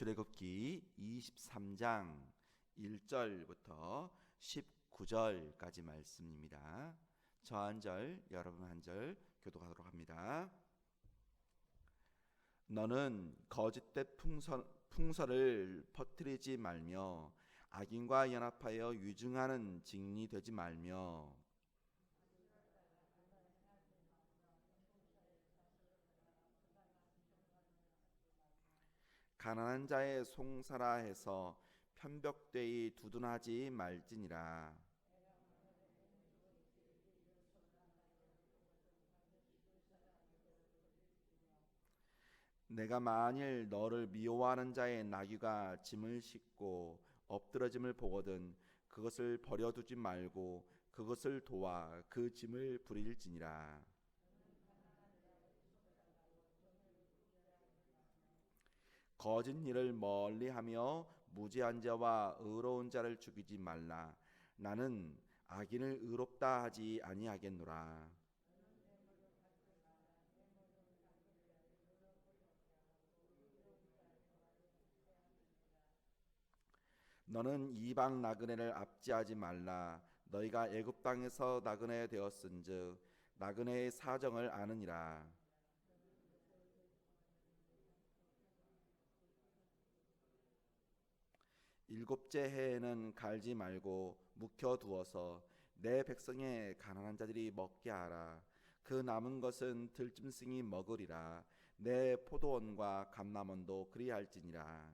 출애굽기 23장 1절부터 19절까지 말씀입니다. 저 한 절, 여러분 한 절 교독하도록 합니다. 너는 거짓된 풍설을 퍼뜨리지 말며 악인과 연합하여 유증하는 증인이 되지 말며 가난한 자의 송사라 해서 편벽되이 두둔하지 말지니라. 내가 만일 너를 미워하는 자의 나귀가 짐을 싣고 엎드러짐을 보거든 그것을 버려두지 말고 그것을 도와 그 짐을 부릴지니라. 거짓 일을 멀리하며 무죄한 자와 의로운 자를 죽이지 말라. 나는 악인을 의롭다 하지 아니하겠노라. 너는 이방 나그네를 압제하지 말라. 너희가 애굽 땅에서 나그네 되었은즉 나그네의 사정을 아느니라. 일곱째 해에는 갈지 말고 묵혀두어서 내 백성의 가난한 자들이 먹게 하라. 그 남은 것은 들짐승이 먹으리라. 내 포도원과 감람원도 그리할지니라.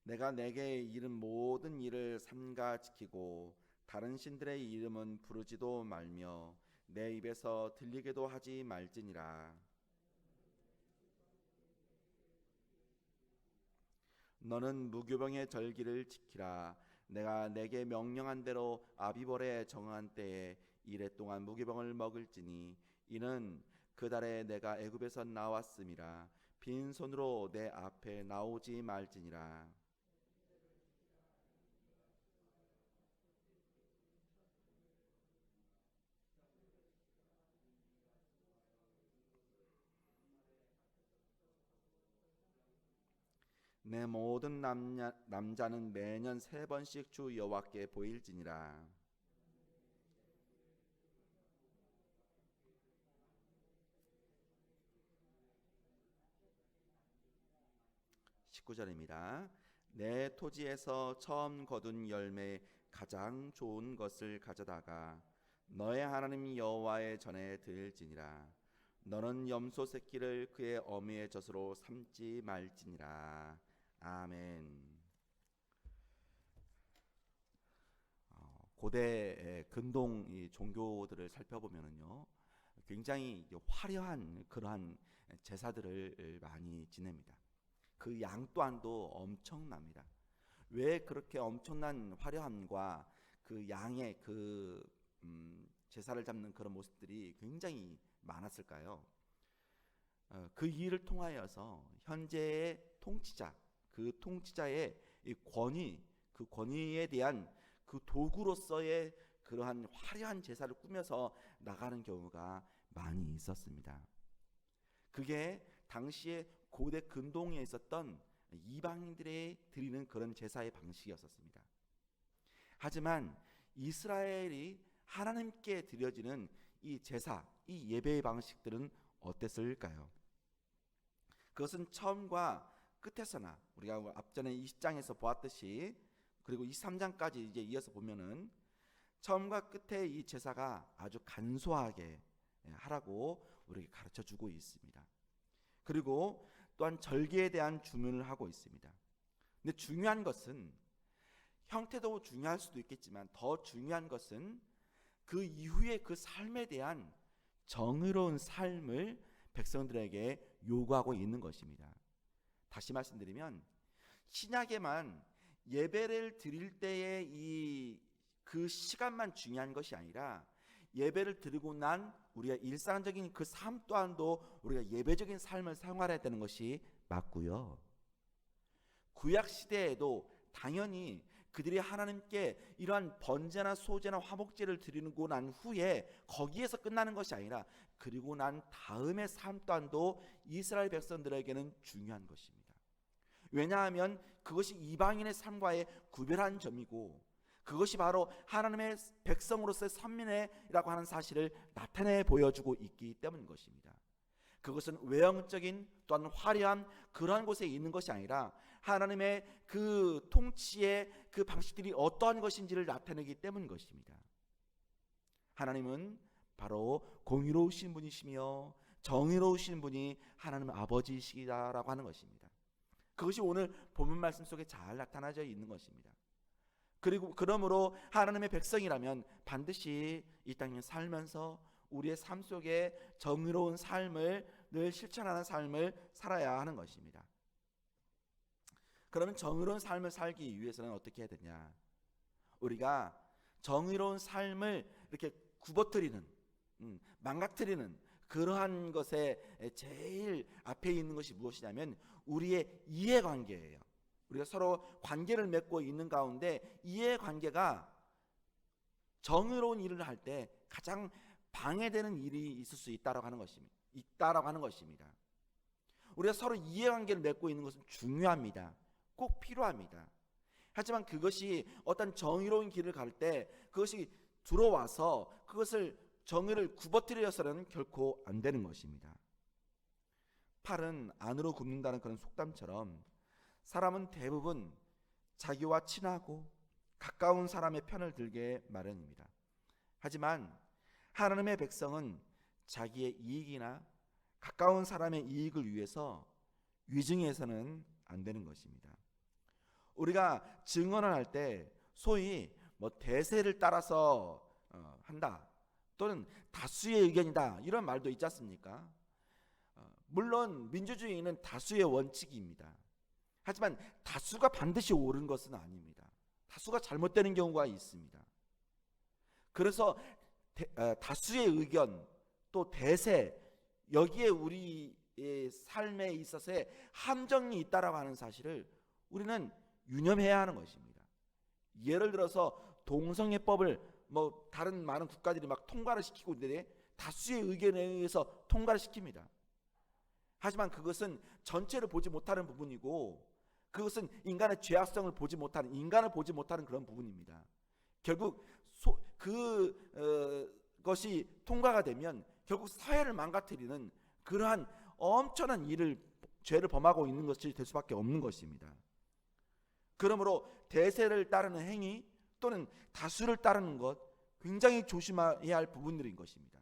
내가 내게 이른 모든 일을 삼가 지키고 다른 신들의 이름은 부르지도 말며 내 입에서 들리게도 하지 말지니라. 너는 무교병의 절기를 지키라. 내가 내게 명령한 대로 아비벌에 정한 때에 이래 동안 무교병을 먹을지니 이는 그 달에 내가 애굽에서 나왔음이라. 빈손으로 내 앞에 나오지 말지니라. 내 모든 남자는 매년 3번씩 주 여호와께 보일지니라. 19절입니다. 내 토지에서 처음 거둔 열매 가장 좋은 것을 가져다가 너의 하나님 여호와의 전에 드릴지니라. 너는 염소 새끼를 그의 어미의 젖으로 삼지 말지니라. 아멘. 고대 근동 이 종교들을 살펴보면은요, 굉장히 화려한 그러한 제사들을 많이 지냅니다. 그 양 또한도 엄청납니다. 왜 그렇게 엄청난 화려함과 그 양의 그 제사를 잡는 그런 모습들이 굉장히 많았을까요? 그 일을 통하여서 현재의 통치자, 그 통치자의 이 권위, 그 권위에 대한 그 도구로서의 그러한 화려한 제사를 꾸며서 나가는 경우가 많이 있었습니다. 그게 당시에 고대 근동에 있었던 이방인들이 드리는 그런 제사의 방식이었습니다. 하지만 이스라엘이 하나님께 드려지는 이 제사, 이 예배의 방식들은 어땠을까요? 그것은 처음과 끝에서나 우리가 앞전에 20장에서 보았듯이 그리고 23장까지 이제 이어서 보면은 처음과 끝에 이 제사가 아주 간소하게 하라고 우리에게 가르쳐 주고 있습니다. 그리고 또한 절기에 대한 주문을 하고 있습니다. 근데 중요한 것은 형태도 중요할 수도 있겠지만 더 중요한 것은 그 이후에 그 삶에 대한 정의로운 삶을 백성들에게 요구하고 있는 것입니다. 다시 말씀드리면 신약에만 예배를 드릴 때의 그 시간만 중요한 것이 아니라 예배를 드리고 난 우리가 일상적인 그 삶 또한도 우리가 예배적인 삶을 생활해야 되는 것이 맞고요. 구약 시대에도 당연히 그들이 하나님께 이러한 번제나 소제나 화목제를 드리고 난 후에 거기에서 끝나는 것이 아니라 그리고 난 다음의 삶 또한도 이스라엘 백성들에게는 중요한 것입니다. 왜냐하면 그것이 이방인의 삶과의 구별한 점이고 그것이 바로 하나님의 백성으로서의 선민이라고 하는 사실을 나타내 보여주고 있기 때문인 것입니다. 그것은 외형적인 또한 화려한 그러한 곳에 있는 것이 아니라 하나님의 그 통치의 그 방식들이 어떠한 것인지를 나타내기 때문인 것입니다. 하나님은 바로 공의로우신 분이시며 정의로우신 분이 하나님 아버지이시다라고 하는 것입니다. 그것이 오늘 본문 말씀 속에 잘 나타나져 있는 것입니다. 그리고 그러므로 하나님의 백성이라면 반드시 이 땅에 살면서 우리의 삶 속에 정의로운 삶을 늘 실천하는 삶을 살아야 하는 것입니다. 그러면 정의로운 삶을 살기 위해서는 어떻게 해야 되냐? 우리가 정의로운 삶을 이렇게 굽어뜨리는, 망가뜨리는 그러한 것에 제일 앞에 있는 것이 무엇이냐면 우리의 이해관계예요. 우리가 서로 관계를 맺고 있는 가운데 이해관계가 정의로운 일을 할 때 가장 방해되는 일이 있을 수 있다라고 하는 것입니다. 우리가 서로 이해관계를 맺고 있는 것은 중요합니다. 꼭 필요합니다. 하지만 그것이 어떤 정의로운 길을 갈 때 그것이 들어와서 그것을 정의를 굽어뜨려서는 결코 안 되는 것입니다. 팔은 안으로 굽는다는 그런 속담처럼 사람은 대부분 자기와 친하고 가까운 사람의 편을 들게 마련입니다. 하지만 하나님의 백성은 자기의 이익이나 가까운 사람의 이익을 위해서 위증해서는 안 되는 것입니다. 우리가 증언을 할 때 소위 대세를 따라서 한다 또는 다수의 의견이다 이런 말도 있지 않습니까? 물론 민주주의는 다수의 원칙입니다. 하지만 다수가 반드시 옳은 것은 아닙니다. 다수가 잘못되는 경우가 있습니다. 그래서 다수의 의견 또 대세 여기에 우리의 삶에 있어서의 함정이 있다라고 하는 사실을 우리는 유념해야 하는 것입니다. 예를 들어서 동성애법을 다른 많은 국가들이 막 통과를 시키고 있는데 다수의 의견에 의해서 통과를 시킵니다. 하지만 그것은 전체를 보지 못하는 부분이고 그것은 인간의 죄악성을 보지 못하는 인간을 보지 못하는 그런 부분입니다. 결국 그것이 통과가 되면 결국 사회를 망가뜨리는 그러한 엄청난 죄를 범하고 있는 것이 될 수밖에 없는 것입니다. 그러므로 대세를 따르는 행위 또는 다수를 따르는 것 굉장히 조심해야 할 부분들인 것입니다.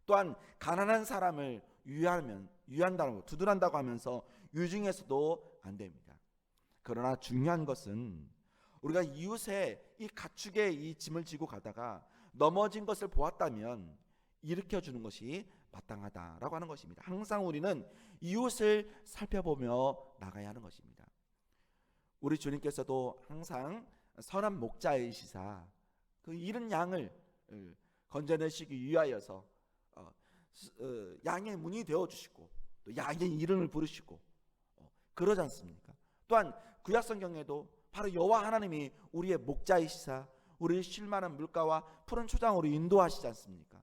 또한 가난한 사람을 유한다고 두둔한다고 하면서 유증해서도 안 됩니다. 그러나 중요한 것은 우리가 이웃의 이 가축의 이 짐을 지고 가다가 넘어진 것을 보았다면 일으켜 주는 것이 마땅하다라고 하는 것입니다. 항상 우리는 이웃을 살펴보며 나가야 하는 것입니다. 우리 주님께서도 항상 선한 목자이시사 그 잃은 양을 건져내시기 위하여서 양의 문이 되어 주시고 또 양의 이름을 부르시고 그러지 않습니까? 또한 구약 성경에도 바로 여호와 하나님이 우리의 목자이시사 우리를 쉴만한 물가와 푸른 초장으로 인도하시지 않습니까?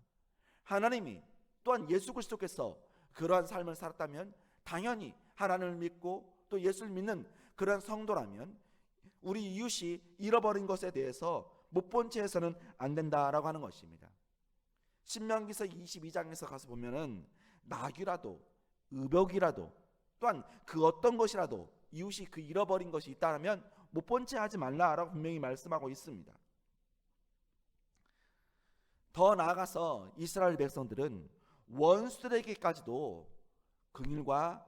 하나님이 또한 예수 그리스도께서 그러한 삶을 살았다면 당연히 하나님을 믿고 또 예수를 믿는 그런 성도라면 우리 이웃이 잃어버린 것에 대해서 못 본 채 해서는 안 된다라고 하는 것입니다. 신명기서 22장에서 가서 보면은 나귀라도 의복이라도 또한 그 어떤 것이라도 이웃이 그 잃어버린 것이 있다면 못 본 채 하지 말라라고 분명히 말씀하고 있습니다. 더 나아가서 이스라엘 백성들은 원수들에게까지도 긍휼과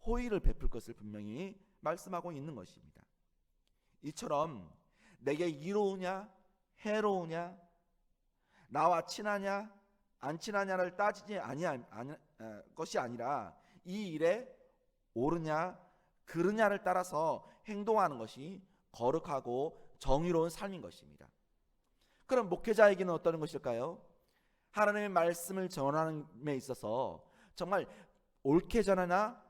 호의를 베풀 것을 분명히 말씀하고 있는 것입니다. 이처럼 내게 이로우냐 해로우냐 나와 친하냐 안 친하냐를 따지지 아니할 것이 아니라 이 일에 옳으냐 그르냐를 따라서 행동하는 것이 거룩하고 정의로운 삶인 것입니다. 그럼 목회자에게는 어떤 것일까요? 하나님의 말씀을 전하는 데 있어서 정말 옳게 전하나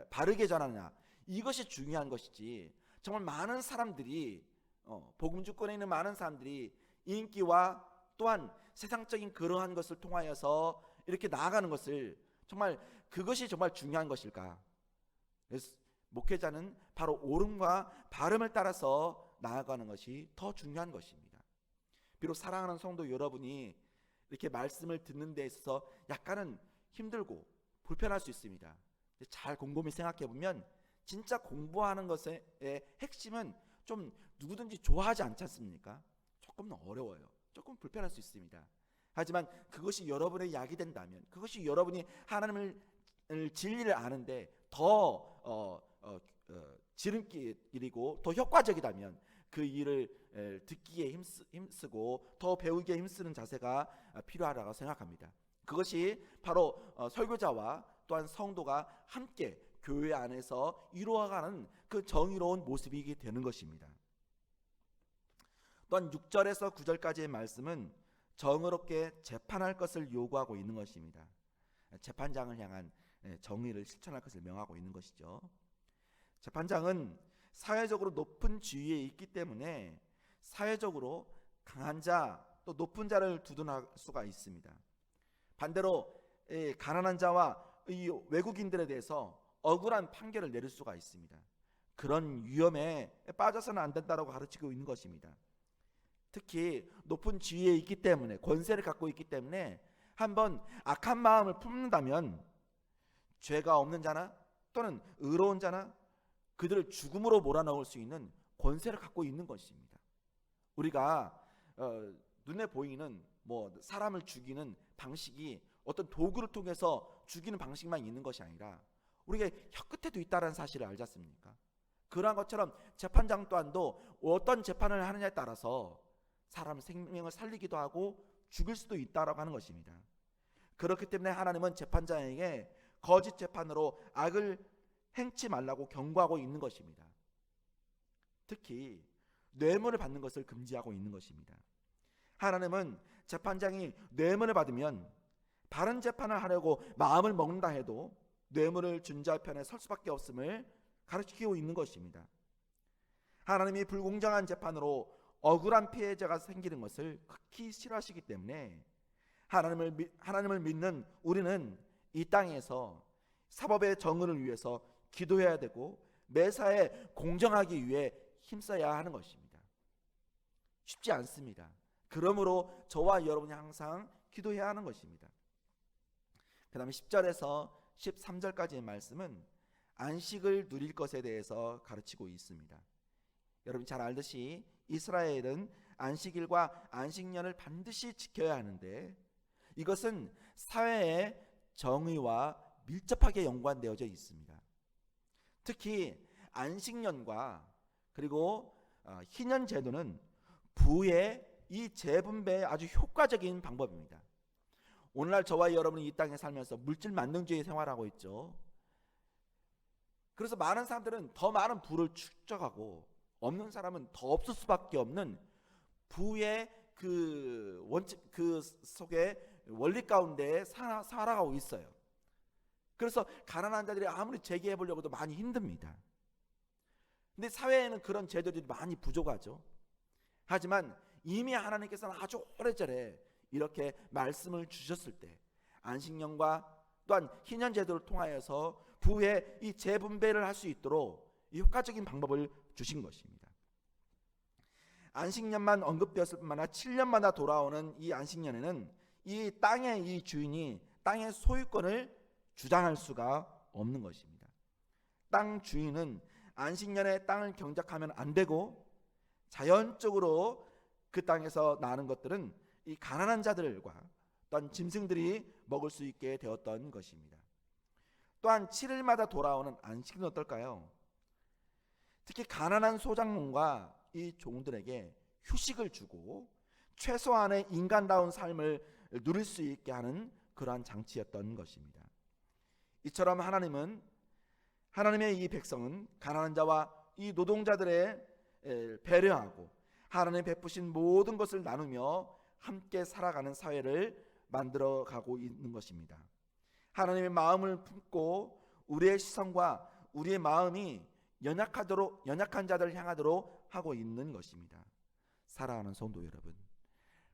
바르게 전하냐 이것이 중요한 것이지 정말 많은 사람들이 복음 주권에 있는 많은 사람들이 인기와 또한 세상적인 그러한 것을 통하여서 이렇게 나아가는 것을 정말 그것이 정말 중요한 것일까? 그래서 목회자는 바로 옳음과 바름을 따라서 나아가는 것이 더 중요한 것입니다. 비록 사랑하는 성도 여러분이 이렇게 말씀을 듣는 데 있어서 약간은 힘들고 불편할 수 있습니다. 잘 곰곰이 생각해 보면 진짜 공부하는 것의 핵심은 좀 누구든지 좋아하지 않지 않습니까? 조금 어려워요. 조금 불편할 수 있습니다. 하지만 그것이 여러분의 약이 된다면, 그것이 여러분이 하나님을 진리를 아는데 더 지름길이고 더 효과적이다면 그 일을 듣기에 힘쓰고 더 배우기에 힘쓰는 자세가 필요하다고 생각합니다. 그것이 바로 설교자와 또한 성도가 함께 교회 안에서 이루어가는 그 정의로운 모습이 되는 것입니다. 또한 6절에서 9절까지의 말씀은 정의롭게 재판할 것을 요구하고 있는 것입니다. 재판장을 향한 정의를 실천할 것을 명하고 있는 것이죠. 재판장은 사회적으로 높은 지위에 있기 때문에 사회적으로 강한 자 또 높은 자를 두둔할 수가 있습니다. 반대로 가난한 자와 이 외국인들에 대해서 억울한 판결을 내릴 수가 있습니다. 그런 위험에 빠져서는 안 된다고 가르치고 있는 것입니다. 특히 높은 지위에 있기 때문에, 권세를 갖고 있기 때문에 한번 악한 마음을 품는다면 죄가 없는 자나 또는 의로운 자나 그들을 죽음으로 몰아넣을 수 있는 권세를 갖고 있는 것입니다. 우리가 눈에 보이는 사람을 죽이는 방식이 어떤 도구를 통해서 죽이는 방식만 있는 것이 아니라 우리가 혀끝에도 있다는 사실을 알지 않습니까? 그러한 것처럼 재판장 또한도 어떤 재판을 하느냐에 따라서 사람 생명을 살리기도 하고 죽일 수도 있다라고 하는 것입니다. 그렇기 때문에 하나님은 재판장에게 거짓 재판으로 악을 행치 말라고 경고하고 있는 것입니다. 특히 뇌물을 받는 것을 금지하고 있는 것입니다. 하나님은 재판장이 뇌물을 받으면 바른 재판을 하려고 마음을 먹는다 해도 뇌물을 준 자 편에 설 수밖에 없음을 가르치고 있는 것입니다. 하나님이 불공정한 재판으로 억울한 피해자가 생기는 것을 극히 싫어하시기 때문에 하나님을 믿는 우리는 이 땅에서 사법의 정의를 위해서 기도해야 되고 매사에 공정하기 위해 힘써야 하는 것입니다. 쉽지 않습니다. 그러므로 저와 여러분이 항상 기도해야 하는 것입니다. 그 다음에 10절에서 13절까지의 말씀은 안식을 누릴 것에 대해서 가르치고 있습니다. 여러분 잘 알듯이 이스라엘은 안식일과 안식년을 반드시 지켜야 하는데 이것은 사회의 정의와 밀접하게 연관되어져 있습니다. 특히 안식년과 그리고 희년 제도는 부의 이 재분배의 아주 효과적인 방법입니다. 오늘날 저와 여러분이 이 땅에 살면서 물질 만능주의 생활하고 있죠. 그래서 많은 사람들은 더 많은 부를 축적하고 없는 사람은 더 없을 수밖에 없는 부의 그 원칙 그 속에 원리 가운데 살아가고 있어요. 그래서 가난한 자들이 아무리 재기해 보려고도 많이 힘듭니다. 근데 사회에는 그런 제도들이 많이 부족하죠. 하지만 이미 하나님께서는 아주 오래전에 이렇게 말씀을 주셨을 때 안식년과 또한 희년 제도를 통하여서 부의 이 재분배를 할 수 있도록 이 효과적인 방법을 주신 것입니다. 안식년만 언급되었을 뿐만 아니라 7년마다 돌아오는 이 안식년에는 이 땅의 이 주인이 땅의 소유권을 주장할 수가 없는 것입니다. 땅 주인은 안식년에 땅을 경작하면 안 되고 자연적으로 그 땅에서 나는 것들은 이 가난한 자들과 또한 짐승들이 먹을 수 있게 되었던 것입니다. 또한 7일마다 돌아오는 안식은 어떨까요? 특히 가난한 소작농과 이 종들에게 휴식을 주고 최소한의 인간다운 삶을 누릴 수 있게 하는 그러한 장치였던 것입니다. 이처럼 하나님의 이 백성은 가난한 자와 이 노동자들의 배려하고 하나님 베푸신 모든 것을 나누며 함께 살아가는 사회를 만들어가고 있는 것입니다. 하나님의 마음을 품고 우리의 시선과 우리의 마음이 연약한 자들을 향하도록 하고 있는 것입니다. 사랑하는 성도 여러분,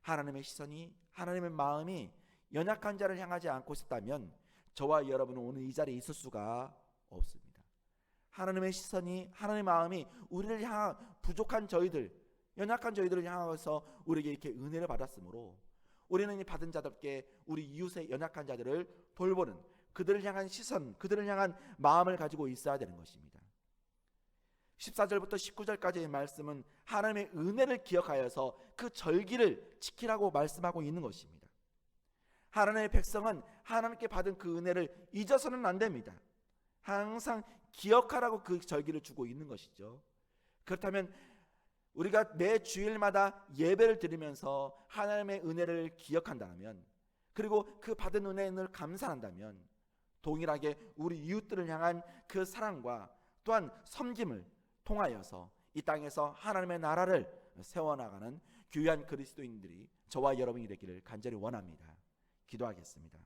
하나님의 시선이, 하나님의 마음이 연약한 자를 향하지 않고 있었다면 저와 여러분은 오늘 이 자리에 있을 수가 없습니다. 하나님의 시선이, 하나님의 마음이 우리를 향한 부족한 저희들, 연약한 저희들을 향해서 우리에게 이렇게 은혜를 받았으므로 우리는 이 받은 자들께 우리 이웃의 연약한 자들을 돌보는, 그들을 향한 시선, 그들을 향한 마음을 가지고 있어야 되는 것입니다. 14절부터 19절까지의 말씀은 하나님의 은혜를 기억하여서 그 절기를 지키라고 말씀하고 있는 것입니다. 하나님의 백성은 하나님께 받은 그 은혜를 잊어서는 안 됩니다. 항상 기억하라고 그 절기를 주고 있는 것이죠. 그렇다면 우리가 매 주일마다 예배를 드리면서 하나님의 은혜를 기억한다면, 그리고 그 받은 은혜를 감사한다면 동일하게 우리 이웃들을 향한 그 사랑과 또한 섬김을 통하여서 이 땅에서 하나님의 나라를 세워나가는 귀한 그리스도인들이 저와 여러분이 되기를 간절히 원합니다. 기도하겠습니다.